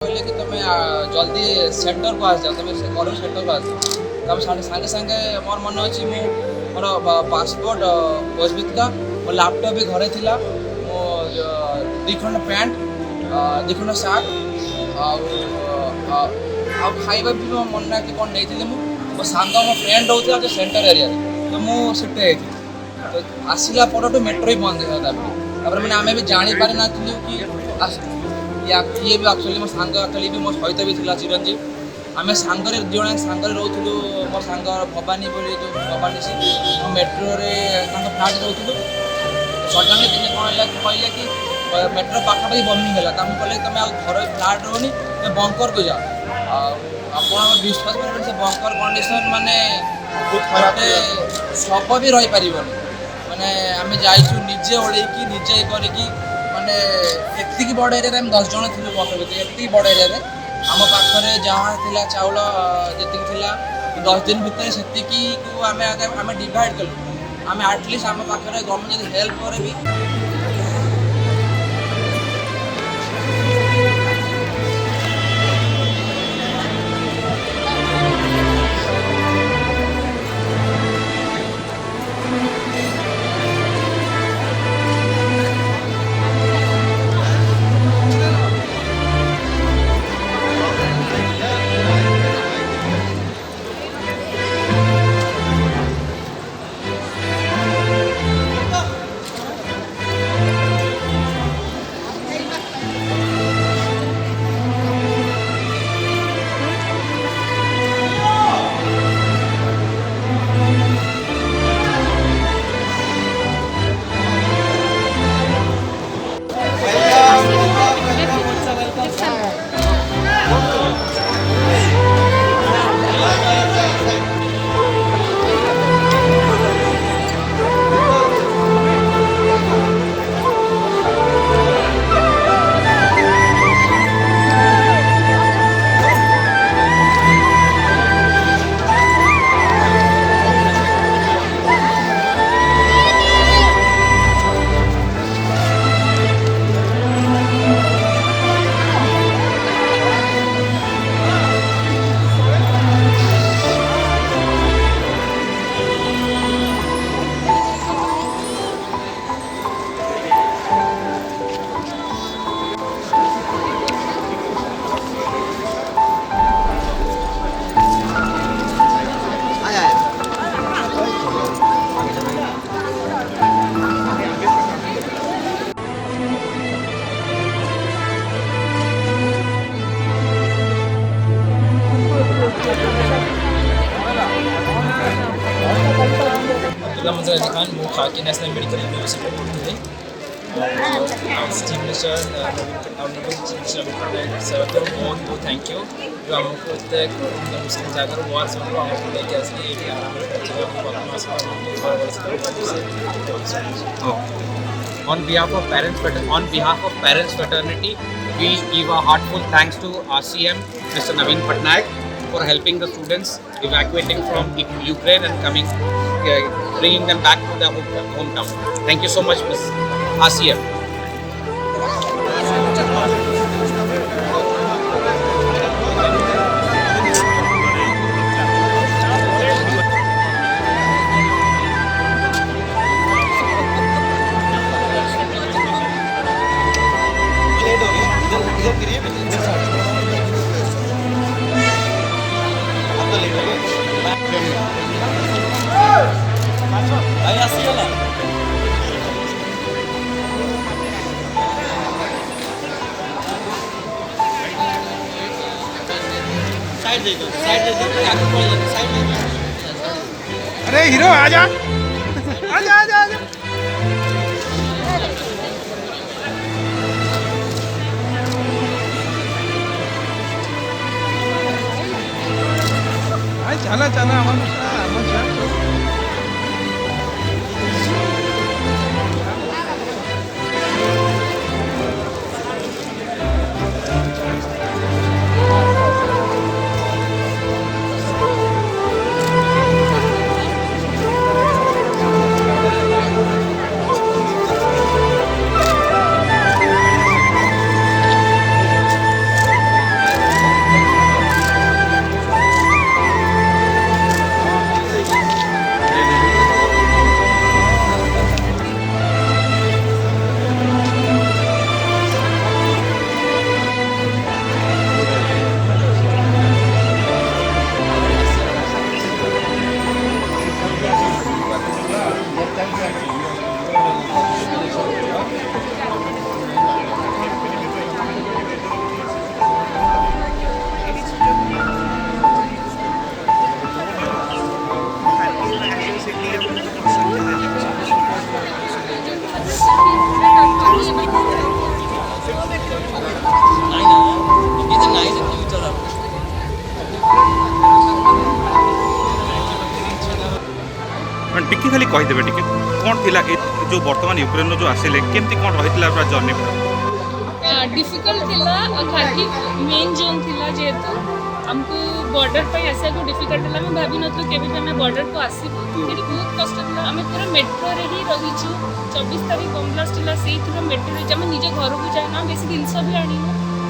କହିଲେ କି ତମେ ଜଲ୍ଦି ସେଣ୍ଟରକୁ ଆସିଯାଅ, ତମେ ସେ କଲେଜ ସେଣ୍ଟରକୁ ଆସ। ତାପରେ ସାଙ୍ଗେ ସାଙ୍ଗେ ମୋର ମନେ ଅଛି, ମୁଁ ମୋର ପାସପୋର୍ଟ ପାସବୁକ୍ଟା ମୋ ଲାପଟପ୍ ବି ଘରେ ଥିଲା, ମୋ 2 ଖଣ୍ଡ ପ୍ୟାଣ୍ଟ 2 ଖଣ୍ଡ ସାର୍ଟ ଆଉ ଆଉ ଖାଇବା ବି ମୋ ମନେ ନାହିଁ କ'ଣ ନେଇଥିଲି। ମୋ ସାଙ୍ଗ ମୋ ଫ୍ରେଣ୍ଡ ରହୁଥିଲା ଯେ ସେଣ୍ଟର ଏରିଆରେ, ତ ମୁଁ ସେଠି ଯାଇଥିଲି। ତ ଆସିଲା ପରଠୁ ମେଟ୍ରୋ ବି ବନ୍ଦ ହେଇଗଲା। ତାପରେ ମାନେ ଆମେ ବି ଜାଣିପାରିନଥିଲୁ କି ଇଏ ବି ଆକ୍ଚୁଆଲି ମୋ ସାଙ୍ଗ ଆକ୍ଚୁଆଲି ବି ମୋ ସହିତ ବି ଥିଲା ଚିରଞ୍ଜୀବ। ଆମେ ସାଙ୍ଗରେ ଜଣେ ସାଙ୍ଗରେ ରହୁଥିଲୁ, ମୋ ସାଙ୍ଗ ଭବାନୀ ବୋଲି ଯେଉଁ ଭବାନୀ ସେ ମେଟ୍ରୋରେ ତାଙ୍କ ଫ୍ଲାଟ୍ ରହୁଥିଲୁ। ସଡନ୍ଲି ଦିନେ କ'ଣ ହେଲା କହିଲେ କି ମେଟ୍ରୋ ପାଖାପାଖି ବମିଂ ହେଲା। ତାଙ୍କୁ କହିଲେ କି ତମେ ଆଉ ଘରେ ଫ୍ଲାଟ୍ ରହୁନି, ତମେ ବଙ୍କରକୁ ଯାଅ। ଆଉ ଆପଣ ବିଶ୍ୱାସ କରିବେନି, ସେ ବଙ୍କର କଣ୍ଡିସନ୍ ମାନେ ଗୋଟେ ଶବ ବି ରହିପାରିବନି। ମାନେ ଆମେ ଯାଇଛୁ ନିଜେ ଓଳେଇକି ନିଜେ କରିକି, ମାନେ ଏତିକି ବଡ଼ ଏରିଆରେ ଆମେ 10 ଜଣ ଥିଲୁ ବଙ୍କର ଭିତରେ। ଏତିକି ବଡ଼ ଏରିଆରେ ଆମ ପାଖରେ ଯାହା ଥିଲା ଚାଉଳ ଯେତିକି ଥିଲା 10 ଦିନ ଭିତରେ ସେତିକିକୁ ଆମେ ଡିଭାଇଡ଼ କଲୁ। ଆମେ ଆଟଲିଷ୍ଟ ଆମ ପାଖରେ ଗଭର୍ଣ୍ଣମେଣ୍ଟ ଯଦି ହେଲ୍ପ କରେ ବି मुझे खान वो खाकी नेशनल मेडिकल यूनिवर्सिटी पढ़ते चीफ मिनिस्टर सर बहुत बहुत थैंक यू जो आमको एते मुस्लिम जगह वार सब आमको लेके आसली ये आराम On behalf of parents fraternity, we give a heartful thanks to our CM Mr. Naveen Patnaik for helping the students evacuating from Ukraine and bringing them back to their hometown. Thank you so much, Ms. CM. अरे hero आजा आजा आजा आजा चला चला खाली कहीदेवे टिके कौन थिला जो वर्तमान यूक्रेन जो आसिले केमती कौन रही जर्नी डिफिकल्ट थिला खाकी मेन जोन थिला जेहेतु हमको बॉर्डर पे आसा को डिफिकल्ट थिला मैं भाभी नथु केबे भी हमें बॉर्डर को आसीबो एटी बहुत कष्ट थिला हमें पूरा मेट्रो रे ही रही छु 24 तारिख बम ब्लास्ट थिला सेही थरो मेट्रो रे जमे निजे घर को जाय ना बेसी दिन सब भी आनी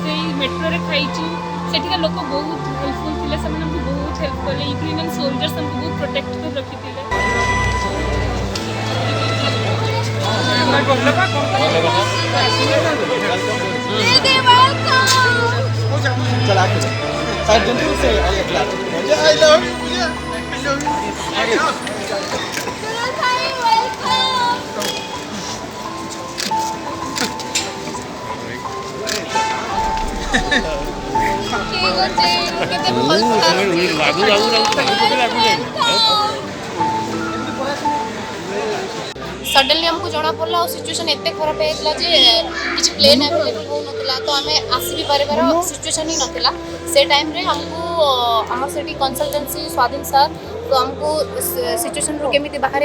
सेही मेट्रो रे खाई छु सेठी का लोग बहुत हेल्पफुल थिले सब हमको बहुत हेल्प करले यूक्रेनियन सोल्जर्स हमको बहुत प्रोटेक्ट कर रखी थिले चला के साइड जंतु से I love I love suddenly हमको जना पड़ला सिचुएशन एते खराब है जे किछ प्लेन अवेलेबल हो नथिला तो हमें आसी भी पारे सिचुएशन ही नथिला से टाइम रे हमको हमर सिटी कंसल्टेंसी स्वाधीन सर तो हमको सिचुएशन रो केमिति बाहर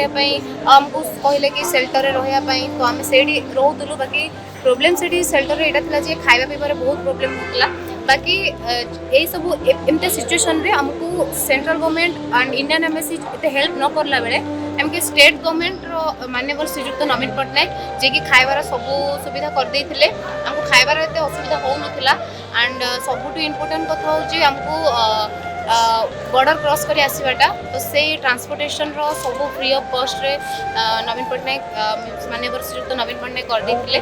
हमको कहले कि शेल्टर रहिया तो आम से रोलु बाकी प्रोब्लेम से शेल्टर एटा थिला जे खाइबा पीबार बहुत प्रोब्लेम होतला बाकी यही सब एमते सिचुएशन रे हमको central government and Indian embassy एते हेल्प न करला बेले हमके स्टेट गवर्नमेंट रो माननीय श्रीयुक्त नवीन पट्टनायक जे कि खाइबार सब सुविधा कर देथिले हमको खाइबार एते असुविधा हो नथिला एंड सबुटु इम्पोर्टेंट कथा हो जे हमको बॉर्डर क्रॉस करी आसवाटा तो से ट्रांसपोर्टेशन रो सब फ्री ऑफ कॉस्ट रे नवीन पट्टनायक माननीय श्रीयुक्त नवीन पट्टनायक कर देथिले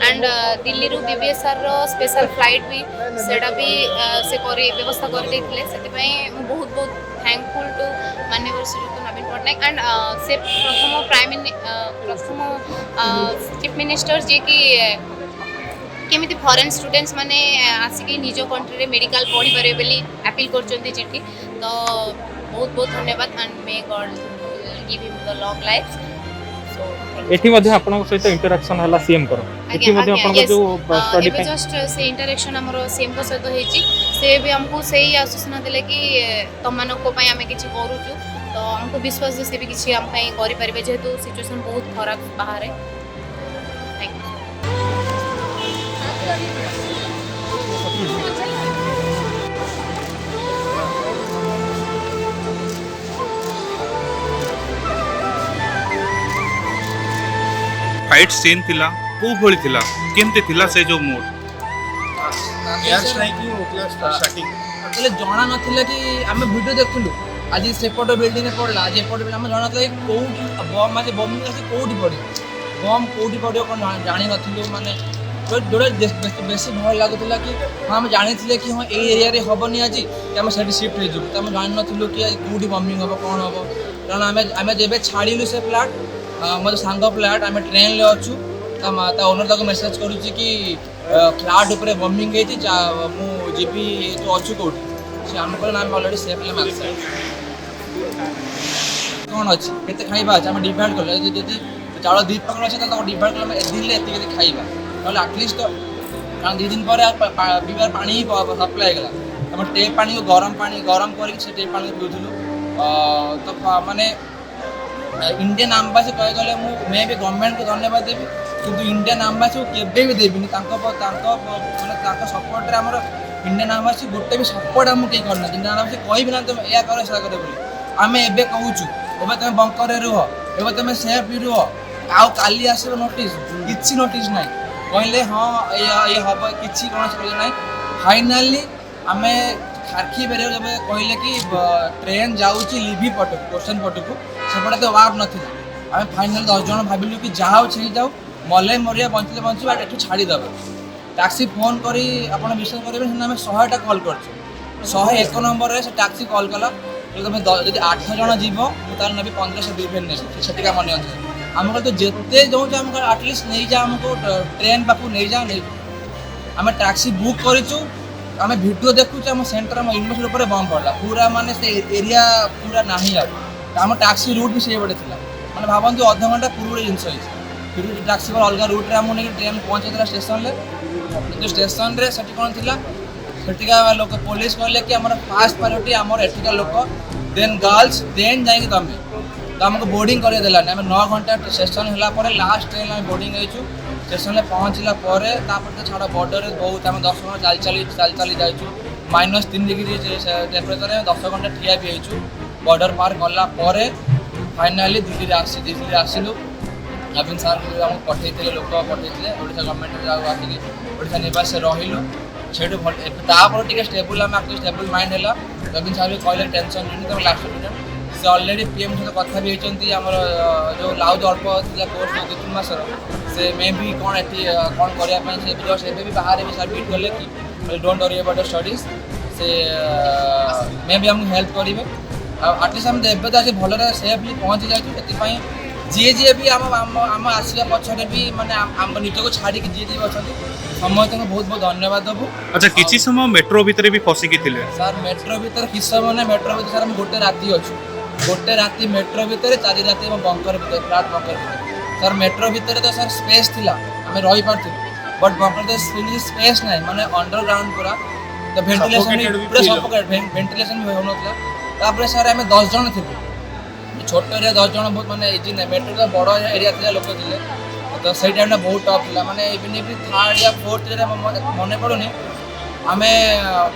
एंड दिल्ली रु बीबीएसआर रो स्पेशल फ्लाइट भी सेटा भी से करी व्यवस्था कर देथिले सेति पई बहुत बहुत थैंकफुल टू माननीय श्रीयुक्त नवीन पट्टनायक एंड से प्रथम चीफ मिनिस्टर जे कि केमिति फॉरेन स्टूडेंट्स माने आसिक निज कंट्री रे मेडिकल पढ़ी पारे बोली अपील करचंती चिट्ठी तो बहुत बहुत धन्यवाद and may God give him the long life so एठी मध्ये आपन सहित इंटरेक्शन हला सीएम करो एठी मध्ये आपन जो स्टडी पे जस्ट से इंटरेक्शन हमरो सीएम को सहित हेची से भी हमको सही आश्वासन देले कि तमन को पई हमें किछि करू छु तो हमको विश्वास जे से भी किछि हम पई करि परिबे जेहेतु सिचुएशन बहुत खराब बाहर है थैंक यू फाइट सीन थिला को भली थिला केमते थिला से जो मोड एयर स्ट्राइकिंग होतला स्टार्टिंग एक्चुअली जना नथिला कि आमे वीडियो देखथुलु आज सेपट बिल्डिंग रे पड़ला आज एपट बिल्डिंग हम जना था कोउठी बम माने बम से कोउठी पड़ी बम कोउठी पड़ियो कोन जानि नथिलु माने जोड़ा बेसी भय लागुला कि हाँ आम जानी कि हाँ ये एरिया रे हबनी आज आम से शिफ्ट हो तो आम जान नु कि कौटी बमिंग हम कौन हम कारण आम जब छाड़ू से फ्लाट मोर सांग फ्लाट आम ट्रेन रे अच्छु ओनर तक मेसेज करुच्ची कि फ्लाट उपर बमिंग मुझे तो अच्छु कौटी से आम कह अलरेडी सेफ्ली मार्क्स कौन अच्छी केते खाइबा अच्छे आम डिवाइड कले जदि चाउल 2 पकड़ अच्छे तो डिवाइड कले दिन एति खाइबा ना आटलिस्ट तो कारण 2 दिन पर पीबार पानी ही सप्लाई होगा आम टेप पानी को गरम करके टेप पानी पीऊलु तो माने इंडियन आम्बासी कह गले मैं भी गवर्नमेंट को धन्यवाद देवी किंतु इंडियन आम्बासी को केबे भी देविनी माने सपोर्ट रे हमर इंडियन आम्बासी गोटे भी सपोर्ट हम कहीं करना इंडियन आम्बासी कहि बिना तुम या करो से करे बोली आमे एबे कहूछु एबे तुम बंकर रे रुह एबे तुम सेफ रुह आउ काली आसे नोटिस किछि नोटिस नाही कहले हाँ ये हम किसी कौन ना फाइनाली आम खारखी बेर जब कहले कि ट्रेन जाऊँगी लिभि पट क्वेश्चन पटक सेपटे तो वार नाला आम फाइनाल 10 जन भाविलु कि जाओ छे जाओ मले मरिया बंचले बंच एठू छाड़ीदेव टैक्सी फोन करी आप विश्वास करेंगे आम 100टा कल कर 101 नंबर से टैक्सी कल कला तुम जब 8 जन जीव मुझे नेबी 1500 फेर नेबी से मन अनुसार आम तो जिते जो आटलिस्ट नहीं जा आमको ट्रेन पाक नहीं जा नहीं आम टैक्सी बुक करूँ आम वीडियो देखुचे आम सेंटर आम यूनिवर्सिटी उपर बम पड़ा पूरा माने से एरिया पूरा नहीं आम टैक्सी रूट भी से बड़े थी मैंने भावती अध घंटा पूर्व जिनस फिर टैक्सी पर अलग रूट्रे आमको ट्रेन पहुँचे स्टेशन में स्टेशन रे से कौन थी सेठिका लोक पुलिस कहले कि आम फास्ट प्रायोरिटी आमर एठिका लोक देन गर्ल्स देन जाइए तुम तो आमको बोर्डिंग कर देलानी आम 9 घंटा सेसन है लास्ट ट्रेन आम बोर्डिंग हो स्टेशन में पहुँचला तो छाड़ बॉर्डर बहुत आम 10 घंटा चली जाइए -3 डिग्री टेम्परेचर 10 घंटा ठिया भी होइछु बॉर्डर पार कला फाइनाली दिल्ली आसिलु नवीन सार आमको पठे लोक पठे ओडिशा गवर्नमेंट आसिक ओडिशा निवास रहिलु सेठू भल टे स्टेबल आम स्टेबल माइंड है नवीन सार भी कहले टेंशन नहीं तुम लास्ट स्टूडेंट से अलरेडी पीएम सहित कथा भी होती आमर जो लाउज अल्प कोर्स 2-3 मासर से मे भी कौन ये कौन करने से जस्ट एवं भी बाहर भी सार मीट कले कि डोंट वरी अबाउट स्टडीज से मे भी आमको हेल्प करेंगे आटलिस्ट आम एवं तो भल सेफली पहुँची जाइए जी जी भी आम आसवा पछरे भी माने आम निजक छाड़ी जी जी अच्छा समस्त बहुत बहुत धन्यवाद देवु। अच्छा किसी समय मेट्रो भितर भी फसिकी थिले सर मेट्रो भितर किस समय ना मेट्रो भितर सर गोटे राति अच्छु गोटे राति मेट्रो भितर 4 राति बंकर भितर फ्लाट बंकर भितर सर मेट्रो भितर तो सर स्पेस थिला आम रही पार्थु बट बंकर तो स्पेस ना माने अंडरग्राउंड पूरा तो वेंटिलेशन पूरा सफोकेट वेंटिलेशन भी होनथला तापर सर आम 10 जन थिलु छोट एरिया 10 जन बहुत माने इजी ना मेट्रो तो बड़ एरिया थिला लोक थिले तो से टाइम बहुत टफ था माने इवन इफ 3rd या 4th मन पड़ुनी आम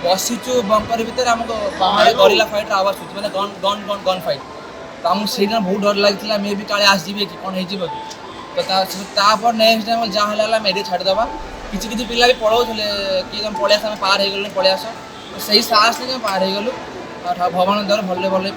बसीचु बंकर भितर आमको बाहर गरिला फाइट आवाज सुझे मैंने गन फाइट तो आमको से बहुत डर लगी मे भी काले आसजे कि कौन हो तो नेक्स्ट टाइम जहाँ मेरे छाड़देवा किसी पिला भी पढ़ाऊे कि तुम पलैस आम पार हो गल पलैस से साहस नहीं पार हो गलु भगवान द्वारा भले भले